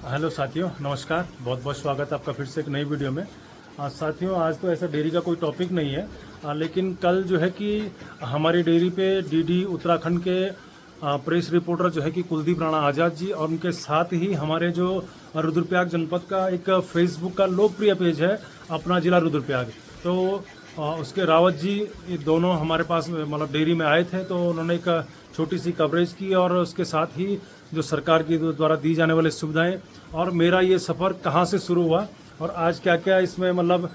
Hello साथियों, नमस्कार। बहुत बहुत स्वागत है आपका फिर से एक नई वीडियो में। साथियों, आज तो ऐसा डेयरी का कोई टॉपिक नहीं है, लेकिन कल जो है कि हमारी डेयरी पे डीडी उत्तराखंड के प्रेस रिपोर्टर जो है कि कुलदीप राणा आज़ाद जी और उनके साथ ही हमारे जो रुद्रप्रयाग जनपद का एक फेसबुक का लोकप्रिय पेज है अपना जिला रुद्रप्रयाग, तो उसके रावत जी, ये दोनों हमारे पास मतलब डेयरी में आए थे। तो उन्होंने एक छोटी सी कवरेज की और उसके साथ ही जो सरकार की द्वारा दी जाने वाली सुविधाएं और मेरा ये सफ़र कहाँ से शुरू हुआ और आज क्या क्या इसमें मतलब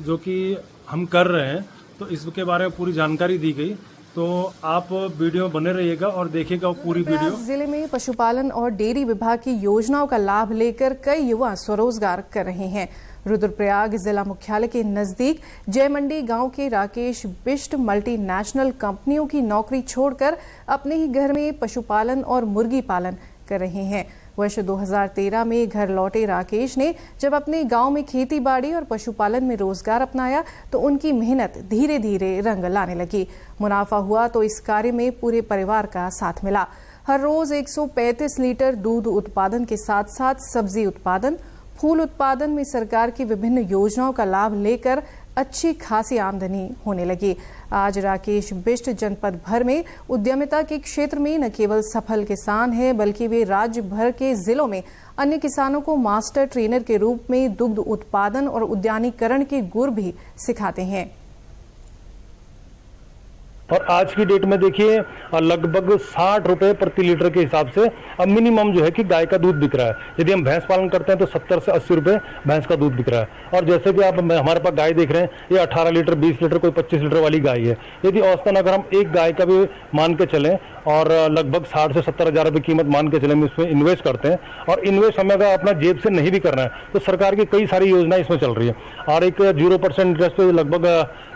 जो कि हम कर रहे हैं, तो इसके बारे में पूरी जानकारी दी गई। तो आप वीडियो बने रहिएगा और देखिएगा वो पूरी वीडियो। जिले में पशुपालन और डेयरी विभाग की योजनाओं का लाभ लेकर कई युवा स्वरोजगार कर रहे हैं। रुद्रप्रयाग जिला मुख्यालय के नजदीक जयमंडी गांव के राकेश बिष्ट मल्टीनेशनल कंपनियों की नौकरी छोड़कर अपने ही घर में पशुपालन और मुर्गी पालन कर रहे हैं। वर्ष 2013 में घर लौटे राकेश ने जब अपने गांव में खेती बाड़ी और पशुपालन में रोजगार अपनाया तो उनकी मेहनत धीरे धीरे रंग लाने लगी। मुनाफा हुआ तो इस कार्य में पूरे परिवार का साथ मिला। हर रोज 135 लीटर दूध उत्पादन के साथ साथ सब्जी उत्पादन, फूल उत्पादन में सरकार की विभिन्न योजनाओं का लाभ लेकर अच्छी खासी आमदनी होने लगी। आज राकेश बिष्ट जनपद भर में उद्यमिता के क्षेत्र में न केवल सफल किसान है, बल्कि वे राज्य भर के जिलों में अन्य किसानों को मास्टर ट्रेनर के रूप में दुग्ध उत्पादन और उद्यानीकरण के गुर भी सिखाते हैं। और आज की डेट में देखिए लगभग 60 रुपए प्रति लीटर के हिसाब से अब मिनिमम जो है कि गाय का दूध बिक रहा है। यदि हम भैंस पालन करते हैं तो 70 से 80 रुपए भैंस का दूध बिक रहा है। और जैसे कि आप हमारे पास गाय देख रहे हैं, ये 18 लीटर 20 लीटर कोई 25 लीटर वाली गाय है। यदि औसतन अगर हम एक गाय का भी मान के चलें और लगभग 60 से 70 हजार रुपये कीमत मान के चलें, हम इसमें इन्वेस्ट करते हैं और इन्वेस्ट हमें अगर अपना जेब से नहीं भी करना है तो सरकार की कई सारी योजनाएं इसमें चल रही है। और एक 0% इंटरेस्ट पे लगभग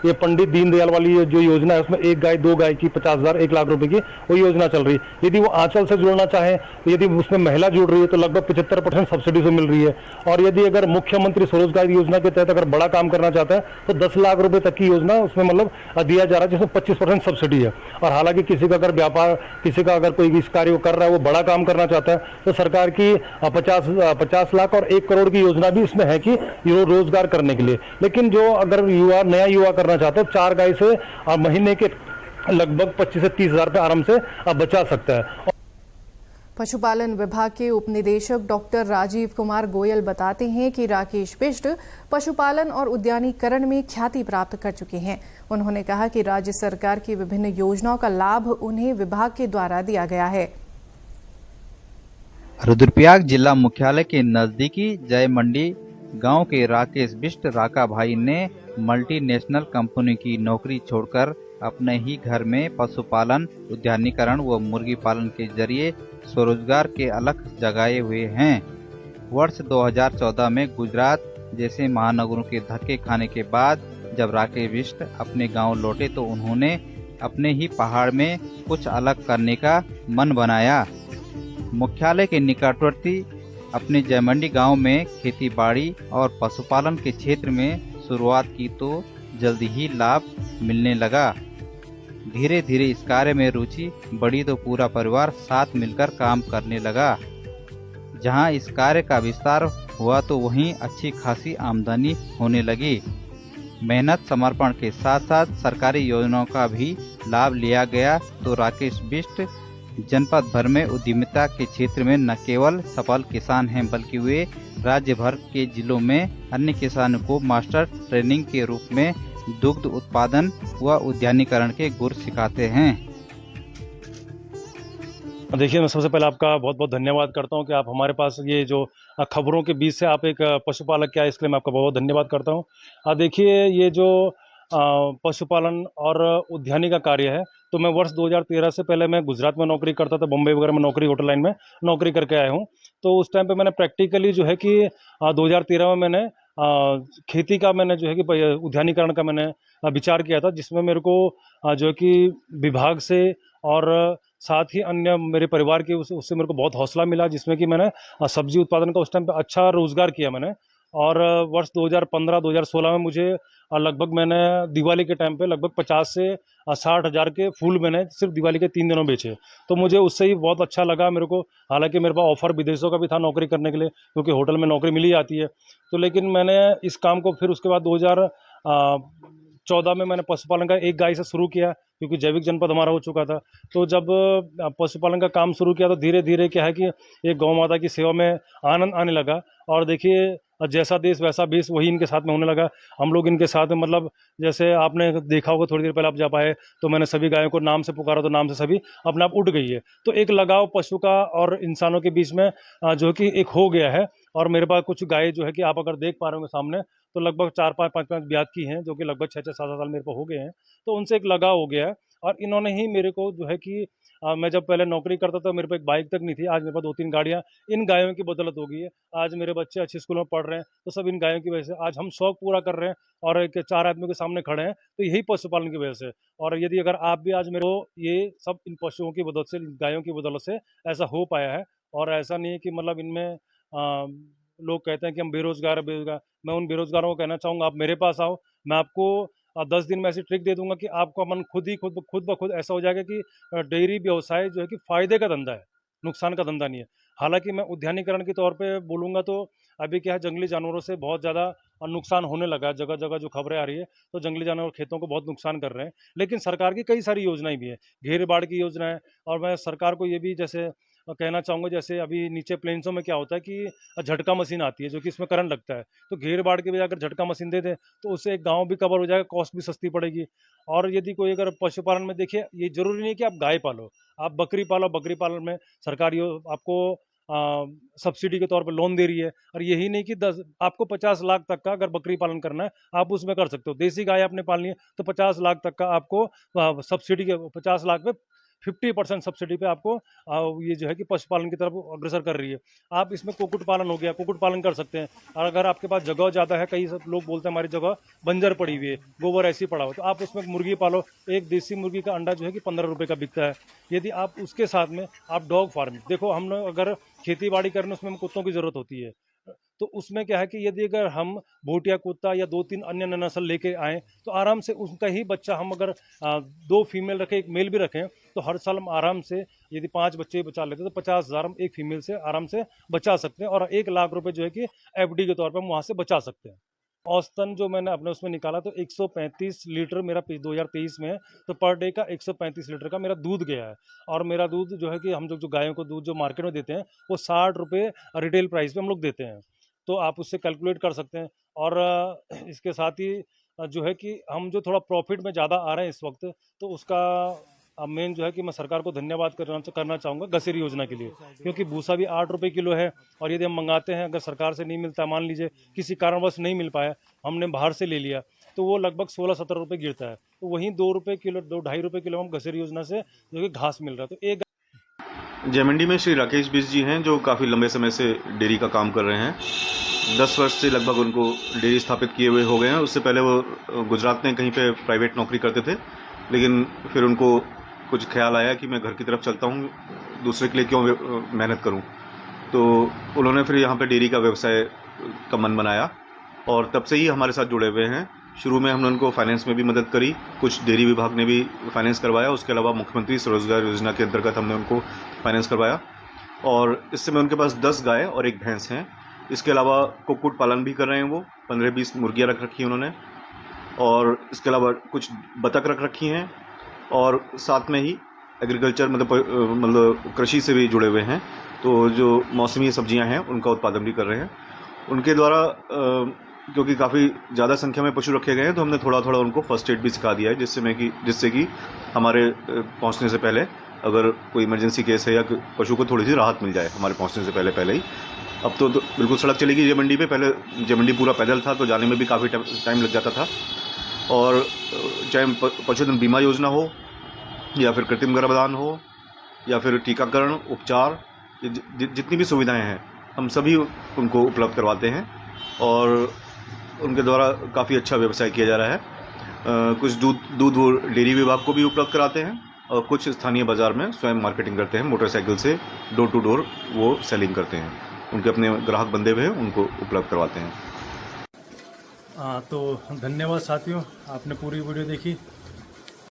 ये पंडित दीनदयाल वाली जो योजना है, उसमें एक गाय 2 गाय की 50,000 1 लाख रुपए की वो योजना चल रही है। यदि वो आंचल से जुड़ना चाहे, यदि उसमें महिला जुड़ रही है तो लगभग 75% सब्सिडी से मिल रही है। और यदि अगर मुख्यमंत्री स्वरोजगार योजना के तहत अगर बड़ा काम करना चाहता है तो 10 लाख रुपए तक की योजना उसमें मतलब दिया जा रहा है, जिसमें 25% सब्सिडी है। और हालांकि किसी का अगर व्यापार, किसी का अगर कोई इस कार्य को कर रहा है, वो बड़ा काम करना चाहता है तो सरकार की 50 लाख और 1 करोड़ की योजना भी इसमें है कि रोजगार करने के लिए। लेकिन जो अगर युवा, नया युवा करना चाहता है, 4 गाय से महीने के लगभग 25 से 30 हजार रुपये आराम से बचा सकता है। पशुपालन विभाग के उप निदेशक डॉक्टर राजीव कुमार गोयल बताते हैं कि राकेश बिष्ट पशुपालन और उद्यानीकरण में ख्याति प्राप्त कर चुके हैं। उन्होंने कहा कि राज्य सरकार की विभिन्न योजनाओं का लाभ उन्हें विभाग के द्वारा दिया गया है। रुद्रप्रयाग जिला मुख्यालय के नजदीकी जयमंडी गांव के राकेश बिष्ट राका भाई ने मल्टीनेशनल कंपनी की नौकरी छोड़कर अपने ही घर में पशुपालन, उद्यानीकरण व मुर्गी पालन के जरिए स्वरोजगार के अलख जगाए हुए हैं। वर्ष 2014 में गुजरात जैसे महानगरों के धक्के खाने के बाद जब राकेश बिष्ट अपने गांव लौटे तो उन्होंने अपने ही पहाड़ में कुछ अलग करने का मन बनाया। मुख्यालय के निकटवर्ती अपने जयमंडी गांव में खेती बाड़ी और पशुपालन के क्षेत्र में शुरुआत की तो जल्दी ही लाभ मिलने लगा। धीरे धीरे इस कार्य में रुचि बढ़ी तो पूरा परिवार साथ मिलकर काम करने लगा। जहां इस कार्य का विस्तार हुआ तो वहीं अच्छी खासी आमदनी होने लगी। मेहनत समर्पण के साथ साथ सरकारी योजनाओं का भी लाभ लिया गया तो राकेश बिष्ट जनपद भर में उद्यमिता के क्षेत्र में न केवल सफल किसान हैं, बल्कि वे राज्य भर के जिलों में अन्य किसानों को मास्टर ट्रेनिंग के रूप में दुग्ध उत्पादन व उद्यानीकरण के गुर सिखाते हैं। देखिए, मैं सबसे पहले आपका बहुत बहुत धन्यवाद करता हूं कि आप हमारे पास ये जो खबरों के बीच से आप एक पशुपालक क्या है, इसके लिए मैं आपका बहुत बहुत धन्यवाद करता हूं। देखिए, ये जो पशुपालन और उद्यानी का कार्य है, तो मैं वर्ष 2013 से पहले मैं गुजरात में नौकरी करता था, बम्बई वगैरह में नौकरी, होटल लाइन में नौकरी करके आया हूँ। तो उस टाइम पे मैंने प्रैक्टिकली जो है कि 2013 में मैंने खेती का मैंने जो है कि उद्यानीकरण का मैंने विचार किया था, जिसमें मेरे को जो है कि विभाग से और साथ ही अन्य मेरे परिवार के उससे मेरे को बहुत हौसला मिला, जिसमें कि मैंने सब्जी उत्पादन का उस टाइम पे अच्छा रोजगार किया मैंने। और वर्ष 2015-2016 में मुझे लगभग मैंने दिवाली के टाइम पे लगभग 50 से 60 हज़ार के फूल मैंने सिर्फ दिवाली के 3 दिनों बेचे। तो मुझे उससे ही बहुत अच्छा लगा मेरे को। हालांकि मेरे पास ऑफ़र विदेशों का भी था नौकरी करने के लिए, क्योंकि होटल में नौकरी मिली जाती है। तो लेकिन मैंने इस काम को फिर उसके बाद 2014 में मैंने पशुपालन का एक गाय से शुरू किया, क्योंकि जैविक जनपद हमारा हो चुका था। तो जब पशुपालन का काम शुरू किया तो धीरे धीरे क्या है कि एक गौ माता की सेवा में आनंद आने लगा। और देखिए, जैसा देश वैसा बेस वही इनके साथ में होने लगा। हम लोग इनके साथ में मतलब जैसे आपने देखा होगा, थोड़ी देर पहले आप जब आए तो मैंने सभी गायों को नाम से पुकारा तो नाम से सभी अपने आप उठ गई है। तो एक लगाव पशु का और इंसानों के बीच में जो कि एक हो गया है। और मेरे पास कुछ गाय जो है कि आप अगर देख पा रहे होंगे सामने, तो लगभग 4-5 ब्यात की हैं, जो कि लगभग 6-6 7 साल मेरे को हो गए हैं। तो उनसे एक लगाव हो गया है। और इन्होंने ही मेरे को जो है कि मैं जब पहले नौकरी करता था मेरे पास एक बाइक तक नहीं थी, आज मेरे पास 2-3 गाड़ियाँ इन गायों की बदौलत हो गई है। आज मेरे बच्चे अच्छे स्कूलों में पढ़ रहे हैं, तो सब इन गायों की वजह से। आज हम शौक पूरा कर रहे हैं और एक 4 आदमियों के सामने खड़े हैं, तो यही पशुपालन की वजह से। और यदि अगर आप भी आज मेरे को, ये सब इन पशुओं की बदौलत से, गायों की बदौलत से ऐसा हो पाया है। और ऐसा नहीं है कि मतलब इनमें लोग कहते हैं कि हम बेरोजगार। मैं उन बेरोजगारों को कहना चाहूँगा, आप मेरे पास आओ, मैं आपको 10 दिन में ऐसी ट्रिक दे दूंगा कि आपका मन खुद ब खुद ऐसा हो जाएगा कि डेयरी व्यवसाय जो है कि फायदे का धंधा है, नुकसान का धंधा नहीं है। हालांकि मैं उद्यानीकरण के तौर पे बोलूँगा तो अभी क्या है, जंगली जानवरों से बहुत ज़्यादा नुकसान होने लगा है। जगह जगह जो खबरें आ रही है तो जंगली जानवर खेतों को बहुत नुकसान कर रहे हैं। लेकिन सरकार की कई सारी योजनाएं भी है, घेर बाड़ की योजना है। और मैं सरकार को ये भी जैसे कहना चाहूँगा, जैसे अभी नीचे प्लेन्सों में क्या होता है कि झटका मशीन आती है जो कि इसमें करंट लगता है। तो घेर बाड़ के बजाय अगर झटका मशीन दे दें तो उससे एक गाँव भी कवर हो जाएगा, कॉस्ट भी सस्ती पड़ेगी। और यदि कोई अगर पशुपालन में, देखिए ये जरूरी नहीं कि आप गाय पालो, आप बकरी पालो। बकरी पालन में सरकार आपको सब्सिडी के तौर पर लोन दे रही है। और यही नहीं कि आपको 50 लाख तक का अगर बकरी पालन करना है आप उसमें कर सकते हो। देसी गाय आपने पालनी है तो 50 लाख तक का आपको सब्सिडी के 50 लाख पे 50% सब्सिडी पे आपको ये जो है कि पशुपालन की तरफ अग्रसर कर रही है। आप इसमें कुक्कुट पालन हो गया, कुक्कुट पालन कर सकते हैं। और अगर आपके पास जगह ज़्यादा है, कई सब लोग बोलते हैं हमारी जगह बंजर पड़ी हुई है, गोबर ऐसी पड़ा हो, तो आप उसमें मुर्गी पालो। एक देसी मुर्गी का अंडा जो है कि 15 रुपये का बिकता है। यदि आप उसके साथ में आप डॉग फार्मिंग, देखो हम लोग अगर खेती बाड़ी करने उसमें कुत्तों की ज़रूरत होती है, तो उसमें क्या है कि यदि अगर हम भूटिया कुत्ता या 2-3 अन्य नस्ल लेके आएँ तो आराम से उसका ही बच्चा हम अगर 2 फीमेल रखें, 1 मेल भी रखें, तो हर साल हम आराम से यदि 5 बच्चे बचा लेते हैं तो 50,000 हम एक फीमेल से आराम से बचा सकते हैं। और 1 लाख रुपए जो है कि एफडी के तौर पर हम वहाँ से बचा सकते हैं। औसतन जो मैंने अपने उसमें निकाला तो 135 लीटर मेरा 2023 में है, तो पर डे का 135 लीटर का मेरा दूध गया है। और मेरा दूध जो है कि हम जो गायों को दूध जो मार्केट में देते हैं वो 60 रुपये रिटेल प्राइस पे हम लोग देते हैं। तो आप उससे कैलकुलेट कर सकते हैं। और इसके साथ ही जो है कि हम जो थोड़ा प्रॉफिट में ज़्यादा आ रहे हैं इस वक्त, तो उसका मेन जो है कि मैं सरकार को धन्यवाद करना चाहूँगा गसेरी योजना के लिए, क्योंकि भूसा भी 8 रुपये किलो है। और यदि हम मंगाते हैं, अगर सरकार से नहीं मिलता, मान लीजिए किसी कारणवश नहीं मिल पाया, हमने बाहर से ले लिया, तो वो लगभग 16-17 रुपये गिरता है। तो वहीं 2 रुपये किलो, 2-2.5 रुपये किलो हम गसेरी योजना से जो कि घास मिल रहा है। तो एक जय मंडी में श्री राकेश बिष्ट जी हैं, जो काफ़ी लंबे समय से डेयरी का काम कर रहे हैं। 10 वर्ष से लगभग उनको डेयरी स्थापित किए हुए हो गए हैं। उससे पहले वो गुजरात में कहीं पे प्राइवेट नौकरी करते थे, लेकिन फिर उनको कुछ ख्याल आया कि मैं घर की तरफ चलता हूँ, दूसरे के लिए क्यों मेहनत करूँ। तो उन्होंने फिर यहाँ पे डेयरी का व्यवसाय का मन बनाया और तब से ही हमारे साथ जुड़े हुए हैं। शुरू में हमने उनको फाइनेंस में भी मदद करी, कुछ डेयरी विभाग ने भी फाइनेंस करवाया। उसके अलावा मुख्यमंत्री स्वरोजगार योजना के अंतर्गत हमने उनको फाइनेंस करवाया। और इस समय उनके पास 10 गाय और 1 भैंस हैं। इसके अलावा कुक्कुट पालन भी कर रहे हैं वो, 15-20 मुर्गियाँ रख रखी हैं उन्होंने। और इसके अलावा कुछ बतख रख रखी हैं। और साथ में ही एग्रीकल्चर मतलब कृषि से भी जुड़े हुए हैं। तो जो मौसमी सब्जियां हैं उनका उत्पादन भी कर रहे हैं। उनके द्वारा क्योंकि काफ़ी ज़्यादा संख्या में पशु रखे गए हैं, तो हमने थोड़ा थोड़ा उनको फर्स्ट एड भी सिखा दिया है, जिससे कि हमारे पहुंचने से पहले अगर कोई इमरजेंसी केस है या पशु को थोड़ी सी राहत मिल जाए हमारे पहुंचने से पहले ही। अब तो बिल्कुल सड़क चलेगी जय मंडी पे, पहले जय मंडी पूरा पैदल था तो जाने में भी काफ़ी टाइम लग जाता था। और चाहे पशुधन बीमा योजना हो या फिर कृत्रिम गर्भधान हो या फिर टीकाकरण, उपचार, जितनी भी सुविधाएं हैं हम सभी उनको उपलब्ध करवाते हैं। और उनके द्वारा काफ़ी अच्छा व्यवसाय किया जा रहा है। कुछ दूध वो डेयरी विभाग को भी उपलब्ध कराते हैं और कुछ स्थानीय बाज़ार में स्वयं मार्केटिंग करते हैं। मोटरसाइकिल से डोर टू डोर वो सेलिंग करते हैं। उनके अपने ग्राहक बंदे हुए हैं, उनको उपलब्ध करवाते हैं। तो धन्यवाद साथियों, आपने पूरी वीडियो देखी।